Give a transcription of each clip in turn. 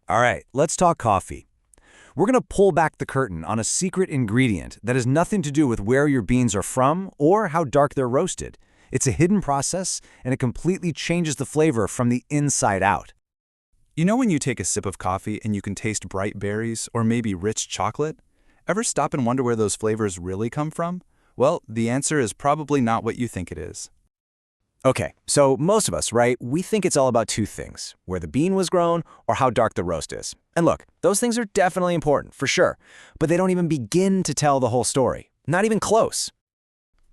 All right, let's talk coffee. We're going to pull back the curtain on a secret ingredient that has nothing to do with where your beans are from or how dark they're roasted. It's a hidden process, and it completely changes the flavor from the inside out. You know when you take a sip of coffee and you can taste bright berries or maybe rich chocolate? Ever stop and wonder where those flavors really come from? Well, the answer is probably not what you think it is. Okay, so most of us, right, we think it's all about two things, where the bean was grown or how dark the roast is. And look, those things are definitely important, for sure, but they don't even begin to tell the whole story. Not even close.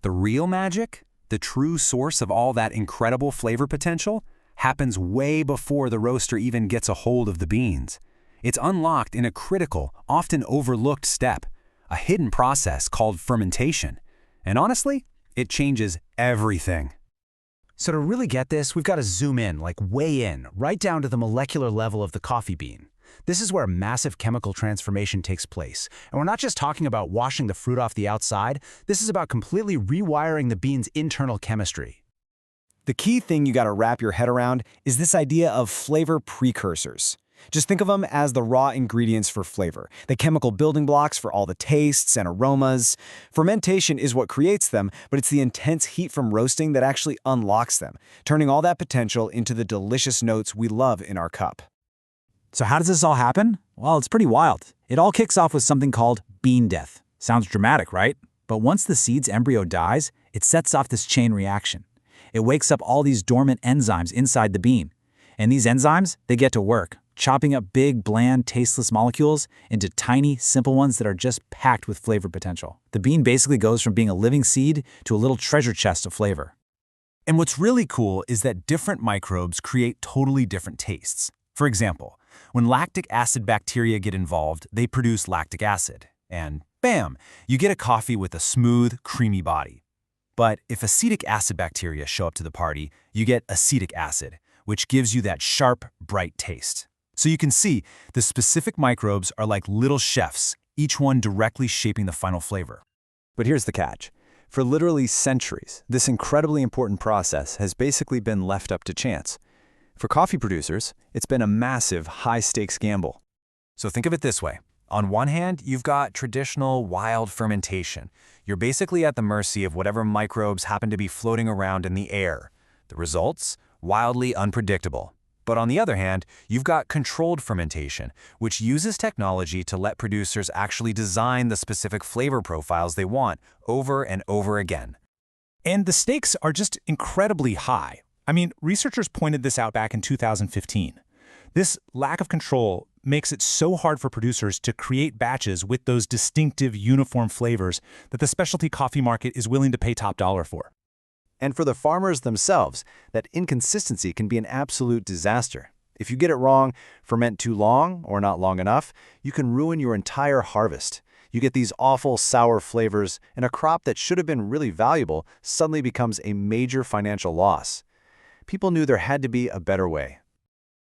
The real magic, the true source of all that incredible flavor potential, happens way before the roaster even gets a hold of the beans. It's unlocked in a critical, often overlooked step, a hidden process called fermentation. And honestly, it changes everything. So to really get this, we've got to zoom in, like way in, right down to the molecular level of the coffee bean. This is where a massive chemical transformation takes place. And we're not just talking about washing the fruit off the outside, this is about completely rewiring the bean's internal chemistry. The key thing you got to wrap your head around is this idea of flavor precursors. Just think of them as the raw ingredients for flavor, the chemical building blocks for all the tastes and aromas. Fermentation is what creates them, but it's the intense heat from roasting that actually unlocks them, turning all that potential into the delicious notes we love in our cup. So how does this all happen? Well, it's pretty wild. It all kicks off with something called bean death. Sounds dramatic, right? But once the seed's embryo dies, it sets off this chain reaction. It wakes up all these dormant enzymes inside the bean. And these enzymes, they get to work, chopping up big, bland, tasteless molecules into tiny, simple ones that are just packed with flavor potential. The bean basically goes from being a living seed to a little treasure chest of flavor. And what's really cool is that different microbes create totally different tastes. For example, when lactic acid bacteria get involved, they produce lactic acid. And bam, you get a coffee with a smooth, creamy body. But if acetic acid bacteria show up to the party, you get acetic acid, which gives you that sharp, bright taste. So you can see, the specific microbes are like little chefs, each one directly shaping the final flavor. But here's the catch. For literally centuries, this incredibly important process has basically been left up to chance. For coffee producers, it's been a massive, high-stakes gamble. So think of it this way. On one hand, you've got traditional wild fermentation. You're basically at the mercy of whatever microbes happen to be floating around in the air. The results? Wildly unpredictable. But on the other hand, you've got controlled fermentation, which uses technology to let producers actually design the specific flavor profiles they want over and over again. And the stakes are just incredibly high. I mean, researchers pointed this out back in 2015. This lack of control makes it so hard for producers to create batches with those distinctive, uniform flavors that the specialty coffee market is willing to pay top dollar for. And for the farmers themselves, that inconsistency can be an absolute disaster. If you get it wrong, ferment too long or not long enough, you can ruin your entire harvest. You get these awful sour flavors, and a crop that should have been really valuable suddenly becomes a major financial loss. People knew there had to be a better way.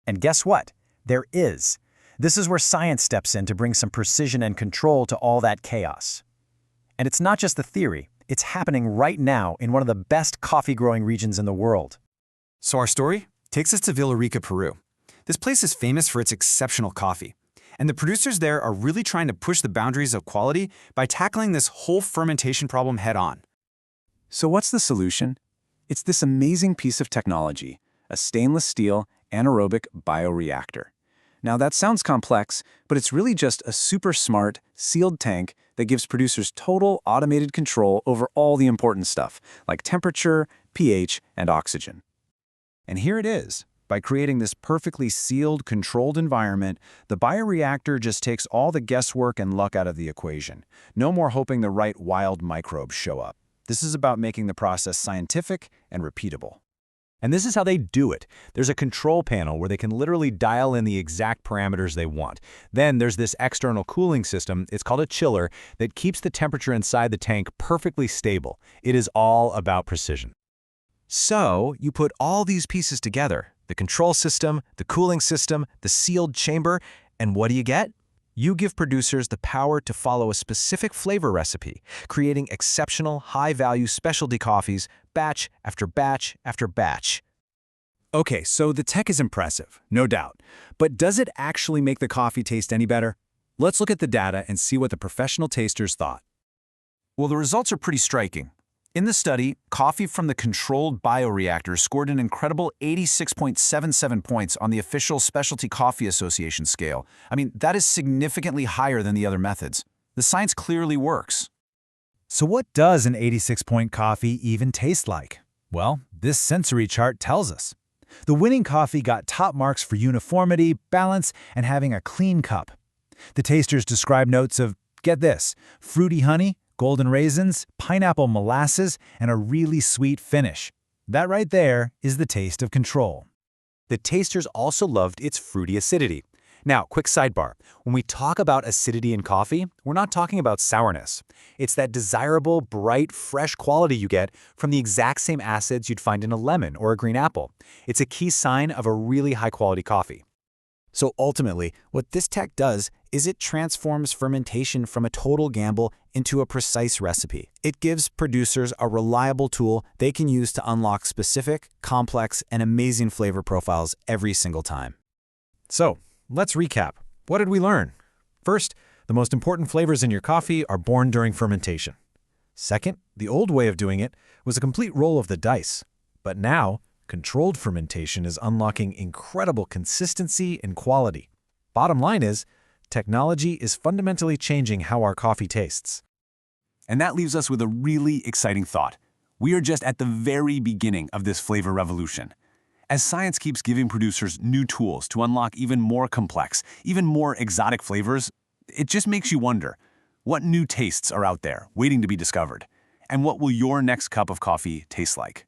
And guess what? There is. This is where science steps in to bring some precision and control to all that chaos. And it's not just the theory. It's happening right now in one of the best coffee-growing regions in the world. So our story takes us to Villa Rica, Peru. This place is famous for its exceptional coffee. And the producers there are really trying to push the boundaries of quality by tackling this whole fermentation problem head-on. So what's the solution? It's this amazing piece of technology, a stainless steel anaerobic bioreactor. Now that sounds complex, but it's really just a super smart, sealed tank that gives producers total automated control over all the important stuff, like temperature, pH, and oxygen. And here it is. By creating this perfectly sealed, controlled environment, the bioreactor just takes all the guesswork and luck out of the equation. No more hoping the right wild microbes show up. This is about making the process scientific and repeatable. And this is how they do it. There's a control panel where they can literally dial in the exact parameters they want. Then there's this external cooling system, it's called a chiller, that keeps the temperature inside the tank perfectly stable. It is all about precision. So you put all these pieces together, the control system, the cooling system, the sealed chamber, and what do you get? You give producers the power to follow a specific flavor recipe, creating exceptional, high-value specialty coffees, batch after batch after batch. Okay, so the tech is impressive, no doubt. But does it actually make the coffee taste any better? Let's look at the data and see what the professional tasters thought. Well, the results are pretty striking. In the study, coffee from the controlled bioreactor scored an incredible 86.77 points on the official Specialty Coffee Association scale. I mean, that is significantly higher than the other methods. The science clearly works. So what does an 86-point coffee even taste like? Well, this sensory chart tells us. The winning coffee got top marks for uniformity, balance, and having a clean cup. The tasters describe notes of, get this, fruity honey, golden raisins, pineapple molasses, and a really sweet finish. That right there is the taste of control. The tasters also loved its fruity acidity. Now, quick sidebar. When we talk about acidity in coffee, we're not talking about sourness. It's that desirable, bright, fresh quality you get from the exact same acids you'd find in a lemon or a green apple. It's a key sign of a really high-quality coffee. So ultimately, what this tech does is it transforms fermentation from a total gamble into a precise recipe. It gives producers a reliable tool they can use to unlock specific, complex, and amazing flavor profiles every single time. So, let's recap. What did we learn? First, the most important flavors in your coffee are born during fermentation. Second, the old way of doing it was a complete roll of the dice. But now, controlled fermentation is unlocking incredible consistency and quality. Bottom line is, technology is fundamentally changing how our coffee tastes. And that leaves us with a really exciting thought. We are just at the very beginning of this flavor revolution. As science keeps giving producers new tools to unlock even more complex, even more exotic flavors, it just makes you wonder, what new tastes are out there waiting to be discovered? And what will your next cup of coffee taste like?